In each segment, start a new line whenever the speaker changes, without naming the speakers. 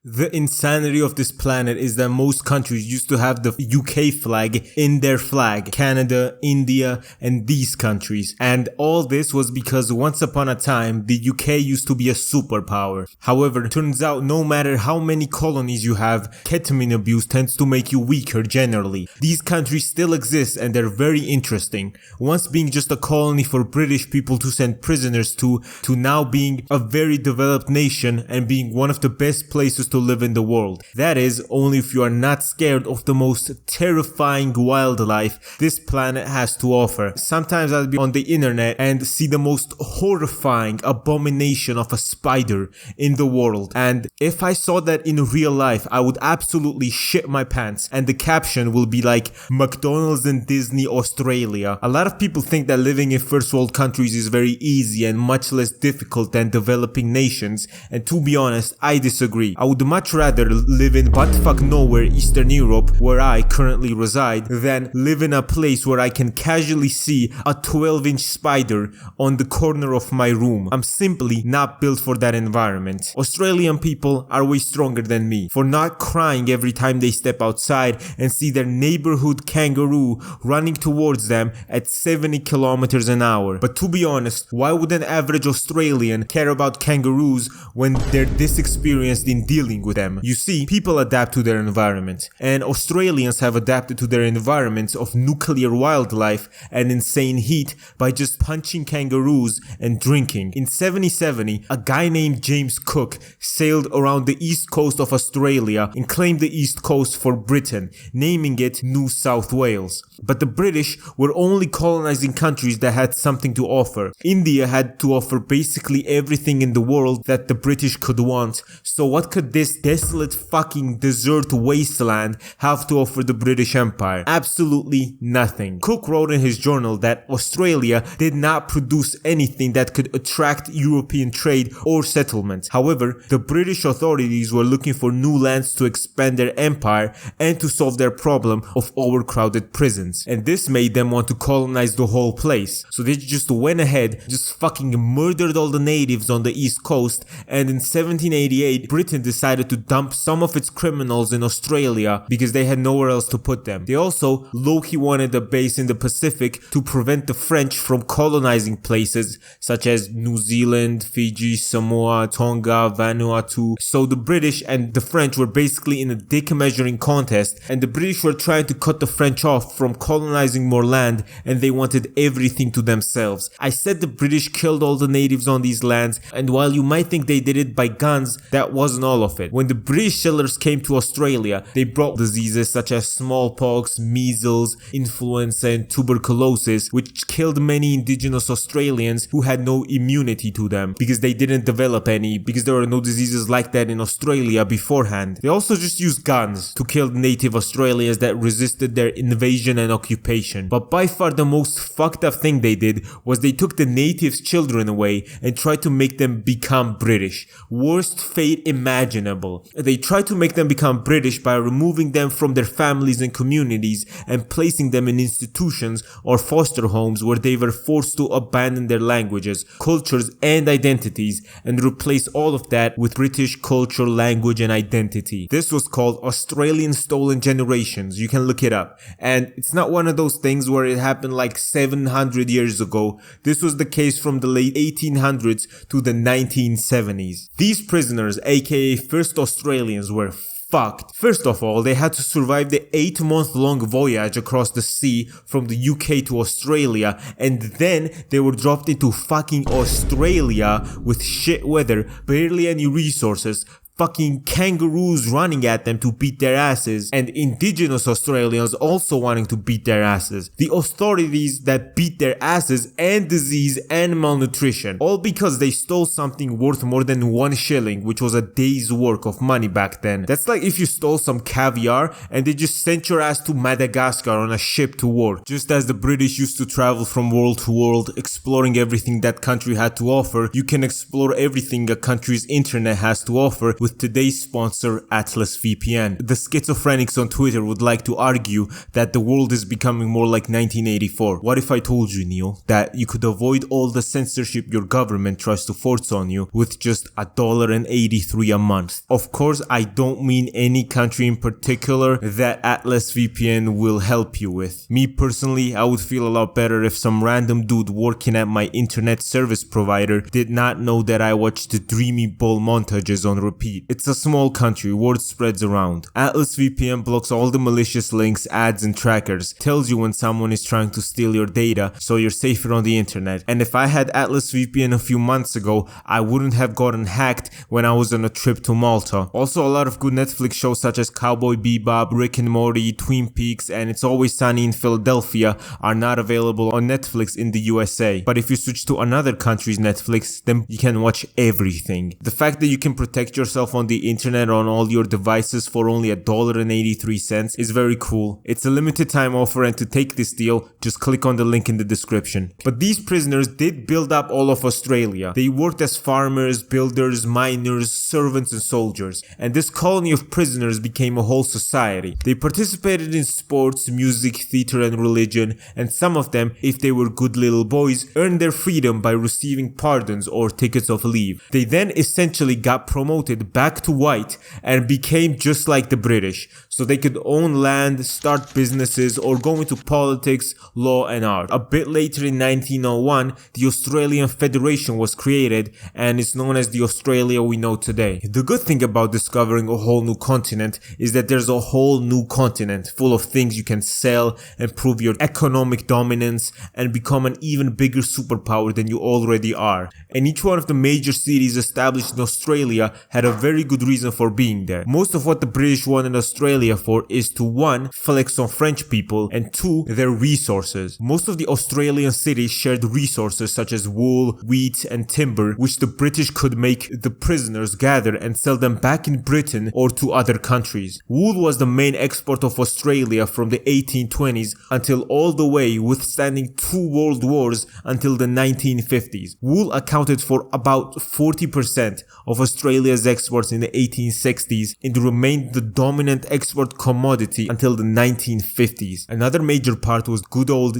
The insanity of this planet is that most countries used to have the UK flag in their flag. Canada, India, and these countries. And all this was because once upon a time, the UK used to be a superpower. However, it turns out no matter how many colonies you have, ketamine abuse tends to make you weaker generally. These countries still exist and they're very interesting. Once being just a colony for British people to send prisoners to now being a very developed nation and being one of the best places to live in the world. That is, only if you are not scared of the most terrifying wildlife this planet has to offer. Sometimes I'll be on the internet and see the most horrifying abomination of a spider in the world, and if I saw that in real life, I would absolutely shit my pants, and the caption will be like, McDonald's and Disney Australia. A lot of people think that living in first world countries is very easy and much less difficult than developing nations, and to be honest, I disagree. I would much rather live in buttfuck nowhere Eastern Europe, where I currently reside, than live in a place where I can casually see a 12-inch spider on the corner of my room. I'm simply not built for that environment. Australian people are way stronger than me for not crying every time they step outside and see their neighborhood kangaroo running towards them at 70 kilometers an hour. But to be honest, why would an average Australian care about kangaroos when they're this experienced in dealing with them? You see, people adapt to their environment, and Australians have adapted to their environments of nuclear wildlife and insane heat by just punching kangaroos and drinking. In 1770, a guy named James Cook sailed around the east coast of Australia and claimed the east coast for Britain, naming it New South Wales. But the British were only colonizing countries that had something to offer. India had to offer basically everything in the world that the British could want, so what could this desolate fucking desert wasteland have to offer the British Empire? Absolutely nothing. Cook wrote in his journal that Australia did not produce anything that could attract European trade or settlement. However, the British authorities were looking for new lands to expand their empire and to solve their problem of overcrowded prisons. And this made them want to colonize the whole place. So they just went ahead, just fucking murdered all the natives on the east coast, and in 1788, Britain decided to dump some of its criminals in Australia because they had nowhere else to put them. They also low-key wanted a base in the Pacific to prevent the French from colonizing places such as New Zealand, Fiji, Samoa, Tonga, Vanuatu. So the British and the French were basically in a dick measuring contest, and the British were trying to cut the French off from colonizing more land, and they wanted everything to themselves. I said the British killed all the natives on these lands, and while you might think they did it by guns, that wasn't all of it. When the British settlers came to Australia, they brought diseases such as smallpox, measles, influenza, and tuberculosis, which killed many indigenous Australians who had no immunity to them because they didn't develop any, because there were no diseases like that in Australia beforehand. They also just used guns to kill native Australians that resisted their invasion and occupation. But by far the most fucked up thing they did was they took the natives' children away and tried to make them become British. Worst fate imaginable. They tried to make them become British by removing them from their families and communities and placing them in institutions or foster homes where they were forced to abandon their languages, cultures, and identities and replace all of that with British culture, language, and identity. This was called Australian Stolen Generations. You can look it up. And it's not one of those things where it happened like 700 years ago. This was the case from the late 1800s to the 1970s. These prisoners, aka First Australians, were fucked. First of all, they had to survive the 8-month-long voyage across the sea from the UK to Australia, and then they were dropped into fucking Australia with shit weather, barely any resources, fucking kangaroos running at them to beat their asses, and indigenous Australians also wanting to beat their asses. The authorities that beat their asses, and disease and malnutrition, all because they stole something worth more than 1 shilling, which was a day's work of money back then. That's like if you stole some caviar and they just sent your ass to Madagascar on a ship to work. Just as the British used to travel from world to world, exploring everything that country had to offer, you can explore everything a country's internet has to offer with with today's sponsor, Atlas VPN. The schizophrenics on Twitter would like to argue that the world is becoming more like 1984. What if I told you, Neil, that you could avoid all the censorship your government tries to force on you with just $1.83 a month? Of course, I don't mean any country in particular that Atlas VPN will help you with. Me personally, I would feel a lot better if some random dude working at my internet service provider did not know that I watched the dreamy ball montages on repeat. It's a small country, word spreads around. Atlas VPN blocks all the malicious links, ads and trackers, tells you when someone is trying to steal your data so you're safer on the internet. And if I had Atlas VPN a few months ago, I wouldn't have gotten hacked when I was on a trip to Malta. Also, a lot of good Netflix shows such as Cowboy Bebop, Rick and Morty, Twin Peaks and It's Always Sunny in Philadelphia are not available on Netflix in the USA. But if you switch to another country's Netflix, then you can watch everything. The fact that you can protect yourself on the internet on all your devices for only $1.83 is very cool. It's a limited time offer, and to take this deal, just click on the link in the description. But these prisoners did build up all of Australia. They worked as farmers, builders, miners, servants and soldiers. And this colony of prisoners became a whole society. They participated in sports, music, theater and religion, and some of them, if they were good little boys, earned their freedom by receiving pardons or tickets of leave. They then essentially got promoted back to white and became just like the British, so they could own land, start businesses or go into politics, law and art. A bit later in 1901, the Australian Federation was created and is known as the Australia we know today. The good thing about discovering a whole new continent is that there's a whole new continent full of things you can sell and prove your economic dominance and become an even bigger superpower than you already are. And each one of the major cities established in Australia had a very good reason for being there. Most of what the British wanted Australia for is to 1. Flex on French people and 2. Their resources. Most of the Australian cities shared resources such as wool, wheat and timber, which the British could make the prisoners gather and sell them back in Britain or to other countries. Wool was the main export of Australia from the 1820s until all the way withstanding 2 world wars until the 1950s. Wool accounted for about 40% of Australia's exports in the 1860s and remained the dominant export commodity until the 1950s. Another major part was good old gold.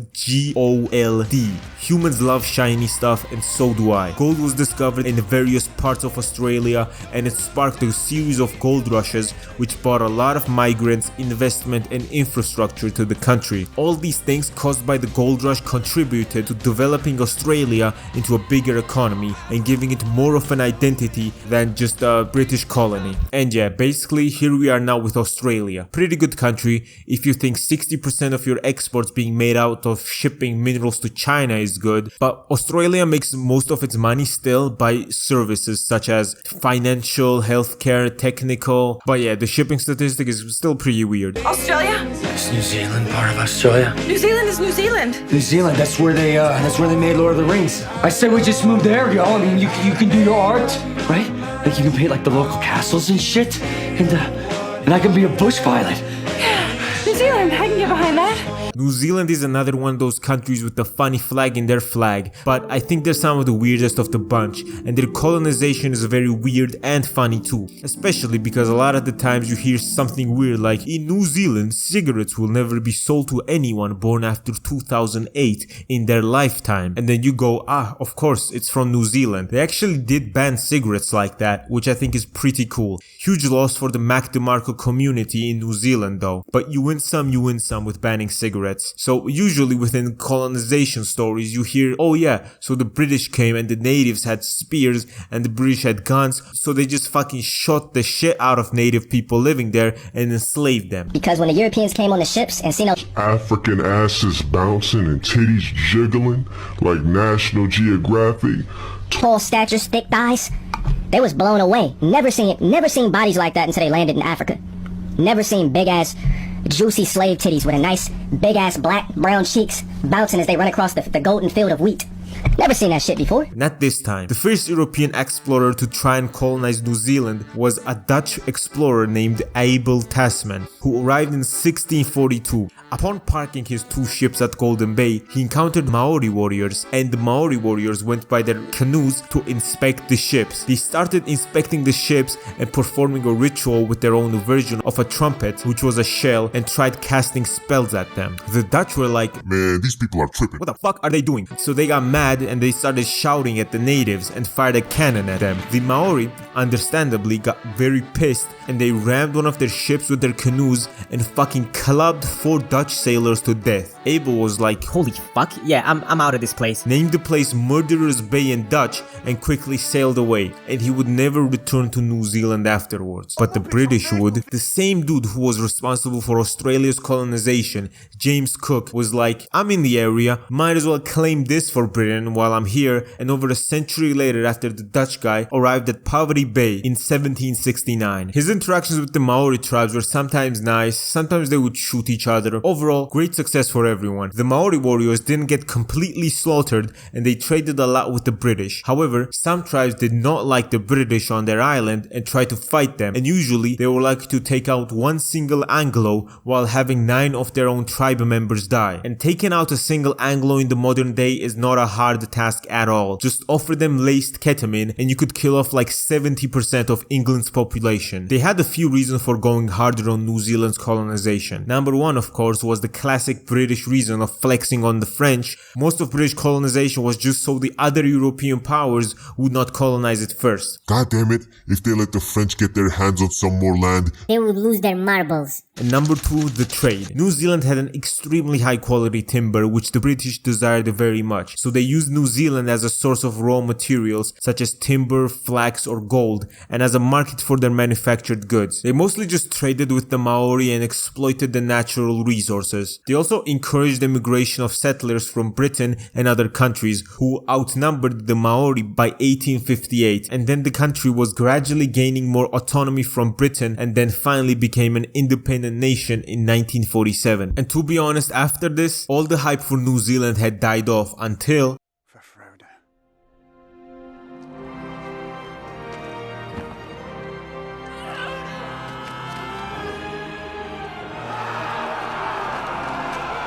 Humans love shiny stuff and so do I. Gold was discovered in various parts of Australia and it sparked a series of gold rushes which brought a lot of migrants, investment and infrastructure to the country. All these things caused by the gold rush contributed to developing Australia into a bigger economy and giving it more of an identity than just a British colony. And yeah, basically here we are now with Australia. Pretty good country if you think 60% of your exports being made out of shipping minerals to China is good, but Australia makes most of its money still by services such as financial, healthcare, technical, but yeah, the shipping statistic is still pretty weird.
Australia?
Is New Zealand part of Australia?
New Zealand is New Zealand.
New Zealand, that's where they made Lord of the Rings. I said we just moved there, yo. I mean, you can do your art, right? Like you can paint like the local castles and shit, and I can be a bush pilot.
Yeah, New Zealand, I can get behind that.
New Zealand is another one of those countries with a funny flag in their flag, but I think they're some of the weirdest of the bunch, and their colonization is very weird and funny too, especially because a lot of the times you hear something weird like, in New Zealand, cigarettes will never be sold to anyone born after 2008 in their lifetime, and then you go, of course, it's from New Zealand. They actually did ban cigarettes like that, which I think is pretty cool. Huge loss for the Mac DeMarco community in New Zealand though, but you win some with banning cigarettes. So usually within colonization stories you hear, oh yeah, so the British came and the natives had spears and the British had guns, so they just fucking shot the shit out of native people living there and enslaved them.
Because when the Europeans came on the ships and seen those
African asses bouncing and titties jiggling like National Geographic,
tall statures, thick thighs, they was blown away. Never seen bodies like that until they landed in Africa. Never seen big ass juicy slave titties with a nice big ass black brown cheeks bouncing as they run across the golden field of wheat. Never seen that shit before.
Not this time. The first European explorer to try and colonize New Zealand was a Dutch explorer named Abel Tasman, who arrived in 1642. Upon parking his 2 ships at Golden Bay, he encountered Maori warriors, and the Maori warriors went by their canoes to inspect the ships. They started inspecting the ships and performing a ritual with their own version of a trumpet, which was a shell, and tried casting spells at them. The Dutch were like,
Man, these people are tripping.
what the fuck are they doing? So they got mad and they started shouting at the natives and fired a cannon at them. The Maori, understandably, got very pissed and they rammed one of their ships with their canoes and fucking clubbed 4 Dutch sailors to death. Abel was like,
Holy fuck, yeah, I'm out of this place.
named the place Murderers Bay in Dutch and quickly sailed away, and he would never return to New Zealand afterwards. But the British would. The same dude who was responsible for Australia's colonization, James Cook, was like, I'm in the area, might as well claim this for Britain while I'm here, and over a century later, after the Dutch guy arrived at Poverty Bay in 1769. His interactions with the Maori tribes were sometimes nice, sometimes they would shoot each other. Overall, great success for everyone. The Maori warriors didn't get completely slaughtered and they traded a lot with the British. However, some tribes did not like the British on their island and tried to fight them, and usually they were likely to take out one single Anglo while having 9 of their own tribe members die. And taking out a single Anglo in the modern day is not a hard task at all. Just offer them laced ketamine and you could kill off like 70% of England's population. They had a few reasons for going harder on New Zealand's colonization. Number 1, of course, was the classic British reason of flexing on the French. Most of British colonization was just so the other European powers would not colonize it first.
God damn it, if they let the French get their hands on some more land.
They would lose their marbles.
And number 2, the trade. New Zealand had an extremely high quality timber which the British desired very much, so they used New Zealand as a source of raw materials such as timber, flax or gold, and as a market for their manufactured goods. They mostly just traded with the Maori and exploited the natural resources. They also encouraged the migration of settlers from Britain and other countries who outnumbered the Maori by 1858, and then the country was gradually gaining more autonomy from Britain and then finally became an independent nation in 1947. And to be honest, after this, all the hype for New Zealand had died off until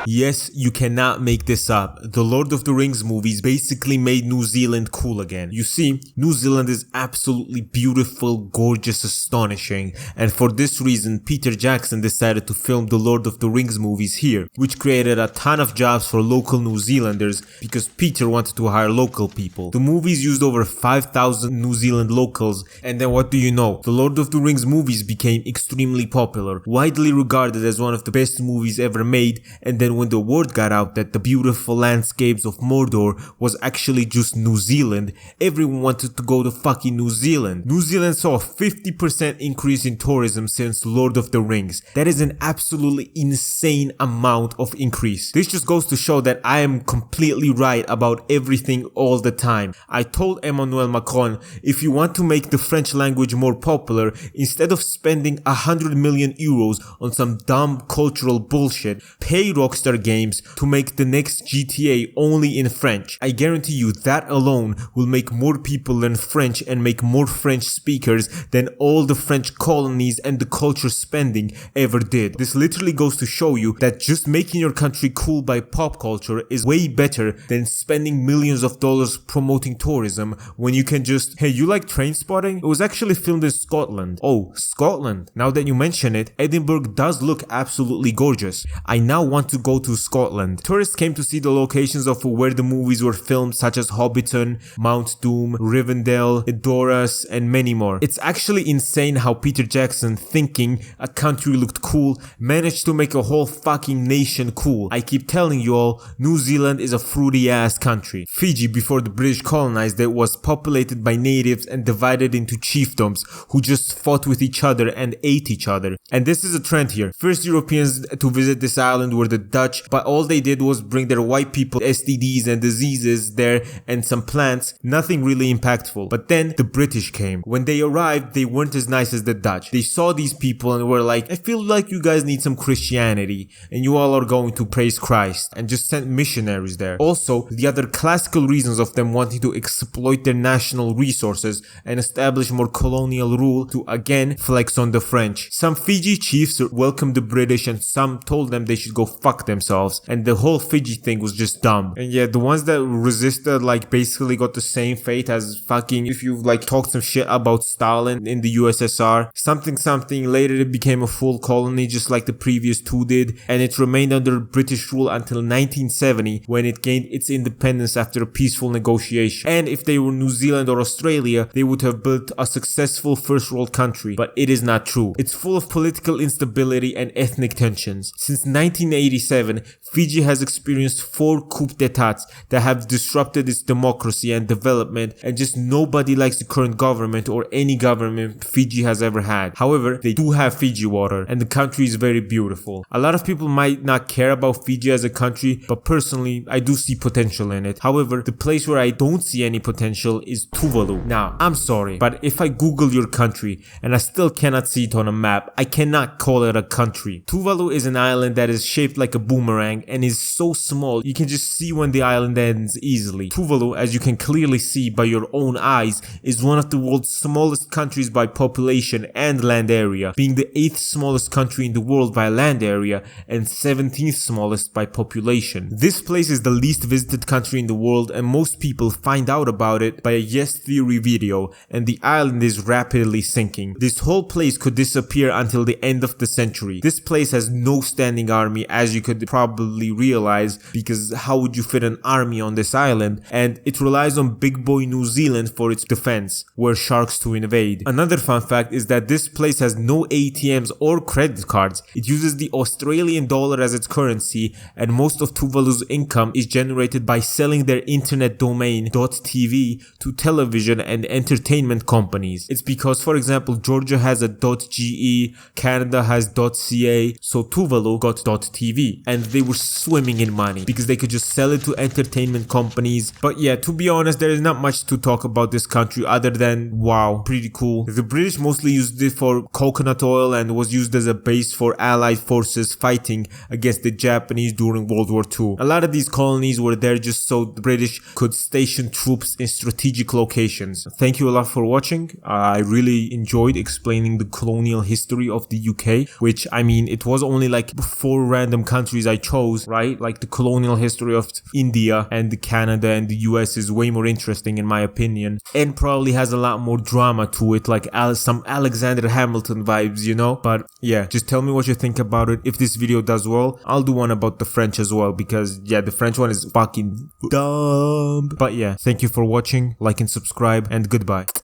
yes, you cannot make this up. The Lord of the Rings movies basically made New Zealand cool again. You see, New Zealand is absolutely beautiful, gorgeous, astonishing, and for this reason Peter Jackson decided to film the Lord of the Rings movies here, which created a ton of jobs for local New Zealanders because Peter wanted to hire local people. The movies used over 5,000 New Zealand locals, and then what do you know? The Lord of the Rings movies became extremely popular, widely regarded as one of the best movies ever made, and then when the word got out that the beautiful landscapes of Mordor was actually just New Zealand, everyone wanted to go to fucking New Zealand. New Zealand saw a 50% increase in tourism since Lord of the Rings. That is an absolutely insane amount of increase. This just goes to show that I am completely right about everything all the time. I told Emmanuel Macron, if you want to make the French language more popular, instead of spending 100 million euros on some dumb cultural bullshit, pay Rockstar Games to make the next GTA only in French. I guarantee you that alone will make more people learn French and make more French speakers than all the French colonies and the culture spending ever did. This literally goes to show you that just making your country cool by pop culture is way better than spending millions of dollars promoting tourism when you can just, hey, you like Trainspotting? It was actually filmed in Scotland. Oh, Scotland. Now that you mention it, Edinburgh does look absolutely gorgeous. I now want to go to Scotland. Tourists came to see the locations of where the movies were filmed, such as Hobbiton, Mount Doom, Rivendell, Doras, and many more. It's actually insane how Peter Jackson, thinking a country looked cool, managed to make a whole fucking nation cool. I keep telling you all, New Zealand is a fruity ass country. Fiji, before the British colonized it, was populated by natives and divided into chiefdoms who just fought with each other and ate each other. And this is a trend here. First Europeans to visit this island were the Dutch Dutch, but all they did was bring their white people STDs and diseases there and some plants. Nothing really impactful. But then the British came. When they arrived, they weren't as nice as the Dutch. They saw these people and were like, I feel like you guys need some Christianity and you all are going to praise Christ, and just sent missionaries there. Also, the other classical reasons of them wanting to exploit their national resources and establish more colonial rule to again flex on the French. Some Fiji chiefs welcomed the British and some told them they should go fuck themselves, and the whole Fiji thing was just dumb. And yeah, the ones that resisted like basically got the same fate as fucking if you like talked some shit about Stalin in the USSR. Something later it became a full colony just like the previous two did, and it remained under British rule until 1970 when it gained its independence after a peaceful negotiation. And if they were New Zealand or Australia, they would have built a successful first world country, but it is not true. It's full of political instability and ethnic tensions. Since 1987, Fiji has experienced 4 coup d'etats that have disrupted its democracy and development, and just nobody likes the current government or any government Fiji has ever had. However, they do have Fiji water, and the country is very beautiful. A lot of people might not care about Fiji as a country, but personally, I do see potential in it. However, the place where I don't see any potential is Tuvalu. Now, I'm sorry, but if I Google your country and I still cannot see it on a map, I cannot call it a country. Tuvalu is an island that is shaped like a boomerang and is so small you can just see when the island ends easily. Tuvalu, as you can clearly see by your own eyes, is one of the world's smallest countries by population and land area, being the 8th smallest country in the world by land area and 17th smallest by population. This place is the least visited country in the world, and most people find out about it by a Yes Theory video, and the island is rapidly sinking. This whole place could disappear until the end of the century. This place has no standing army, as you could probably realize, because how would you fit an army on this island? And it relies on big boy New Zealand for its defense, were sharks to invade. Another fun fact is that this place has no ATMs or credit cards. It uses the Australian dollar as its currency, and most of Tuvalu's income is generated by selling their internet domain .tv to television and entertainment companies. It's because, for example, Georgia has a .ge, Canada has .ca, so Tuvalu got .tv, and they were swimming in money because they could just sell it to entertainment companies. But yeah, to be honest, there is not much to talk about this country other than wow, pretty cool. The British mostly used it for coconut oil and was used as a base for allied forces fighting against the Japanese during World War II. A lot of these colonies were there just so the British could station troops in strategic locations. Thank you a lot for watching. I really enjoyed explaining the colonial history of the UK, which I mean, it was only like 4 random countries I chose, right? Like the colonial history of India and Canada and the US is way more interesting in my opinion, and probably has a lot more drama to it, like some Alexander Hamilton vibes, you know? But yeah, just tell me what you think about it. If this video does well, I'll do one about the French as well, because yeah, the French one is fucking dumb. But yeah, thank you for watching, like and subscribe, and goodbye.